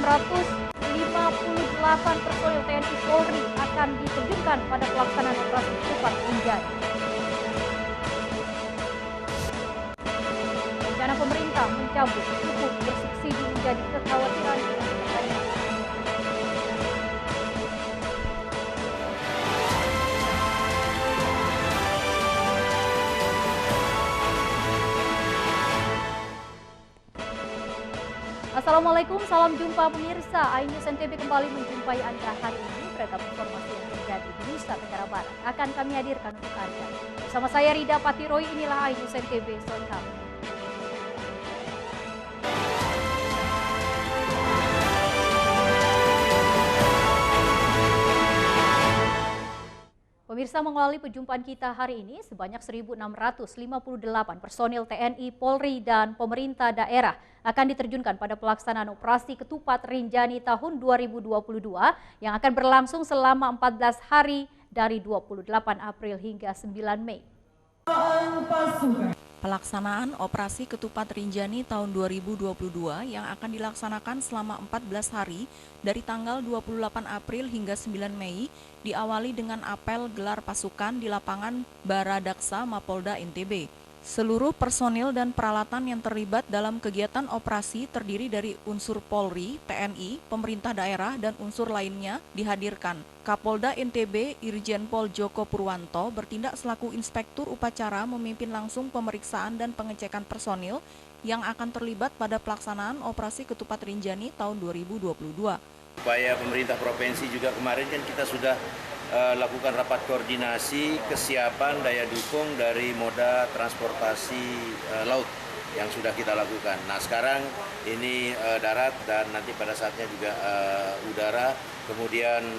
658 personil TNI Polri akan diterjunkan pada pelaksanaan operasi ketupat Rinjani. Rencana pemerintah mencabut pupuk bersubsidi menjadi kekhawatiran petani. Assalamualaikum, salam jumpa pemirsa. iNews NTB kembali menjumpai Anda hari ini. Beragam informasi yang terjadi di Nusa Tenggara Barat akan kami hadirkan untuk Anda. Bersama saya Rida Patiroy, inilah iNews NTB selengkapnya. Pemirsa, mengawali perjumpaan kita hari ini, sebanyak 1.658 personil TNI, Polri, dan pemerintah daerah akan diterjunkan pada pelaksanaan operasi Ketupat Rinjani tahun 2022 yang akan berlangsung selama 14 hari dari 28 April hingga 9 Mei. Pelaksanaan operasi Ketupat Rinjani tahun 2022 yang akan dilaksanakan selama 14 hari dari tanggal 28 April hingga 9 Mei diawali dengan apel gelar pasukan di lapangan Baradaksa Mapolda NTB. Seluruh personil dan peralatan yang terlibat dalam kegiatan operasi terdiri dari unsur Polri, TNI, pemerintah daerah, dan unsur lainnya dihadirkan. Kapolda NTB Irjen Pol Joko Purwanto bertindak selaku inspektur upacara memimpin langsung pemeriksaan dan pengecekan personil yang akan terlibat pada pelaksanaan operasi Ketupat Rinjani tahun 2022. Upaya pemerintah provinsi juga kemarin kan kita sudah lakukan rapat koordinasi kesiapan daya dukung dari moda transportasi laut yang sudah kita lakukan. Nah sekarang ini darat dan nanti pada saatnya juga udara. Kemudian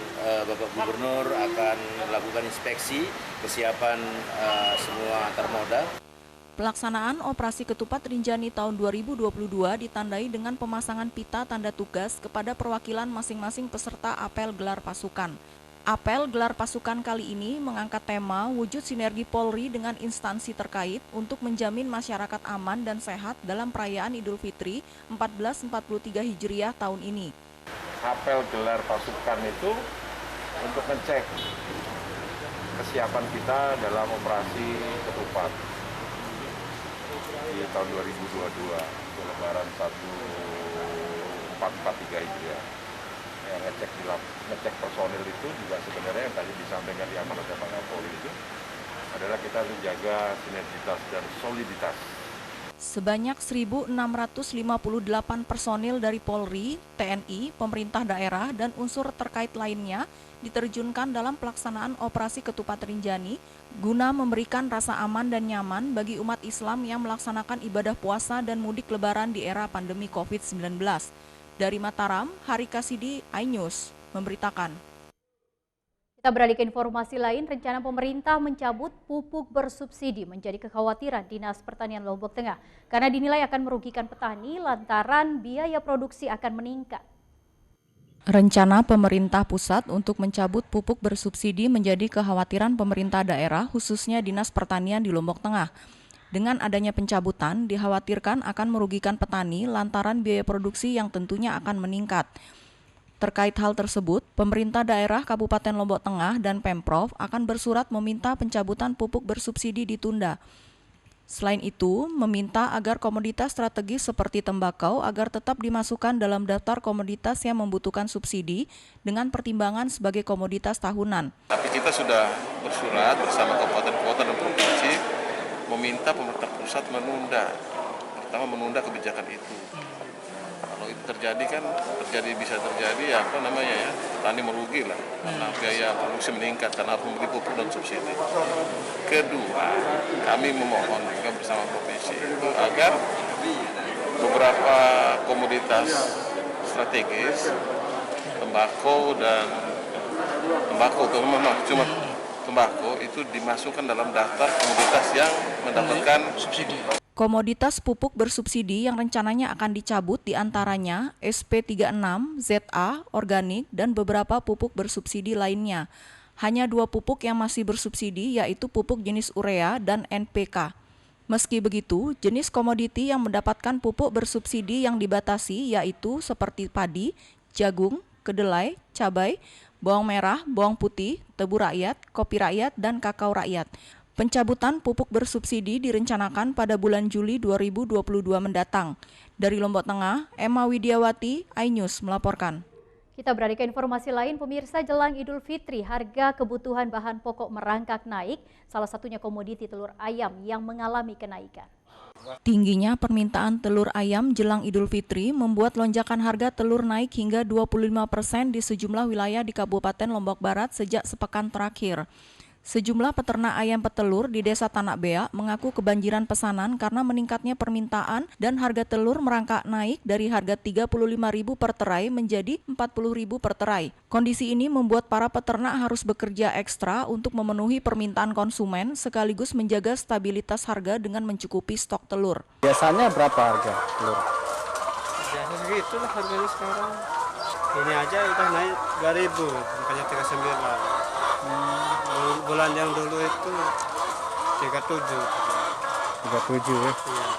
Bapak Gubernur akan melakukan inspeksi kesiapan semua antar moda. Pelaksanaan operasi Ketupat Rinjani tahun 2022 ditandai dengan pemasangan pita tanda tugas kepada perwakilan masing-masing peserta apel gelar pasukan. Apel gelar pasukan kali ini mengangkat tema wujud sinergi Polri dengan instansi terkait untuk menjamin masyarakat aman dan sehat dalam perayaan Idul Fitri 1443 Hijriah tahun ini. Apel gelar pasukan itu untuk ngecek kesiapan kita dalam operasi Ketupat di tahun 2022, Lebaran 1443 Hijriah. Ngecek personil itu juga sebenarnya yang tadi disampaikan di amanat Pak Kapolri itu adalah kita menjaga sinergitas dan soliditas. Sebanyak 1.658 personil dari Polri, TNI, pemerintah daerah, dan unsur terkait lainnya diterjunkan dalam pelaksanaan operasi Ketupat Rinjani guna memberikan rasa aman dan nyaman bagi umat Islam yang melaksanakan ibadah puasa dan mudik lebaran di era pandemi COVID-19. Dari Mataram, Hari Kasidi, iNews memberitakan. Kita beralih ke informasi lain, rencana pemerintah mencabut pupuk bersubsidi menjadi kekhawatiran Dinas Pertanian Lombok Tengah karena dinilai akan merugikan petani lantaran biaya produksi akan meningkat. Rencana pemerintah pusat untuk mencabut pupuk bersubsidi menjadi kekhawatiran pemerintah daerah, khususnya Dinas Pertanian di Lombok Tengah. Dengan adanya pencabutan, dikhawatirkan akan merugikan petani lantaran biaya produksi yang tentunya akan meningkat. Terkait hal tersebut, pemerintah daerah Kabupaten Lombok Tengah dan Pemprov akan bersurat meminta pencabutan pupuk bersubsidi ditunda. Selain itu, meminta agar komoditas strategis seperti tembakau agar tetap dimasukkan dalam daftar komoditas yang membutuhkan subsidi dengan pertimbangan sebagai komoditas tahunan. Tapi kita sudah bersurat bersama kabupaten kota dan provinsi meminta pemerintah pusat menunda kebijakan itu. Kalau itu terjadi bisa terjadi petani merugi lah karena biaya produksi meningkat karena harus membeli pupuk dan subsidi. Kedua, kami memohon juga bersama provinsi itu agar beberapa komoditas strategis tembakau itu dimasukkan dalam daftar komoditas yang mendapatkan subsidi. Komoditas pupuk bersubsidi yang rencananya akan dicabut diantaranya SP36, ZA, organik, dan beberapa pupuk bersubsidi lainnya. Hanya 2 pupuk yang masih bersubsidi yaitu pupuk jenis urea dan NPK. Meski begitu, jenis komoditi yang mendapatkan pupuk bersubsidi yang dibatasi yaitu seperti padi, jagung, kedelai, cabai, bawang merah, bawang putih, tebu rakyat, kopi rakyat, dan kakao rakyat. Pencabutan pupuk bersubsidi direncanakan pada bulan Juli 2022 mendatang. Dari Lombok Tengah, Emma Widiawati, iNews melaporkan. Kita beralih ke informasi lain, pemirsa, jelang Idul Fitri, harga kebutuhan bahan pokok merangkak naik, salah satunya komoditi telur ayam yang mengalami kenaikan. Tingginya permintaan telur ayam jelang Idul Fitri membuat lonjakan harga telur naik hingga 25% di sejumlah wilayah di Kabupaten Lombok Barat sejak sepekan terakhir. Sejumlah peternak ayam petelur di Desa Tanak Beak mengaku kebanjiran pesanan karena meningkatnya permintaan dan harga telur merangkak naik dari harga Rp35.000 per terai menjadi Rp40.000 per terai. Kondisi ini membuat para peternak harus bekerja ekstra untuk memenuhi permintaan konsumen sekaligus menjaga stabilitas harga dengan mencukupi stok telur. Biasanya berapa harga telur? Biasa segitulah harganya sekarang. Ini aja udah naik 2.000, makanya 39. Bulan yang dulu itu 37. 37 ya? Iya,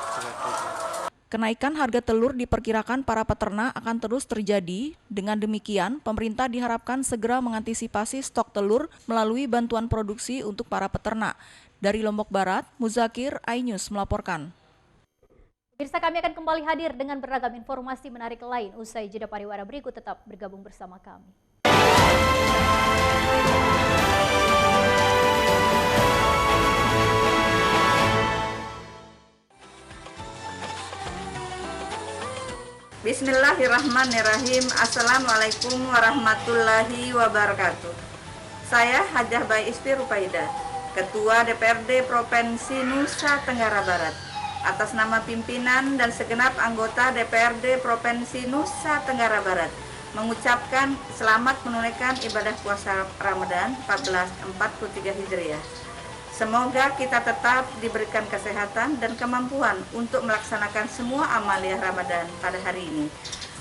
37. Kenaikan harga telur diperkirakan para peternak akan terus terjadi. Dengan demikian, pemerintah diharapkan segera mengantisipasi stok telur melalui bantuan produksi untuk para peternak. Dari Lombok Barat, Muzakir, iNews melaporkan. Pemirsa, kami akan kembali hadir dengan beragam informasi menarik lain. Usai jeda pariwara berikut, tetap bergabung bersama kami. Bismillahirrahmanirrahim. Assalamualaikum warahmatullahi wabarakatuh. Saya Hajah Bayi Isti Rupaida, Ketua DPRD Provinsi Nusa Tenggara Barat. Atas nama pimpinan dan segenap anggota DPRD Provinsi Nusa Tenggara Barat, mengucapkan selamat menunaikan ibadah puasa Ramadan 1443 Hijriah. Semoga kita tetap diberikan kesehatan dan kemampuan untuk melaksanakan semua amaliyah Ramadan pada hari ini.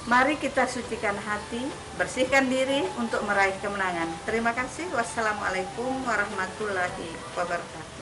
Mari kita sucikan hati, bersihkan diri untuk meraih kemenangan. Terima kasih. Wassalamualaikum warahmatullahi wabarakatuh.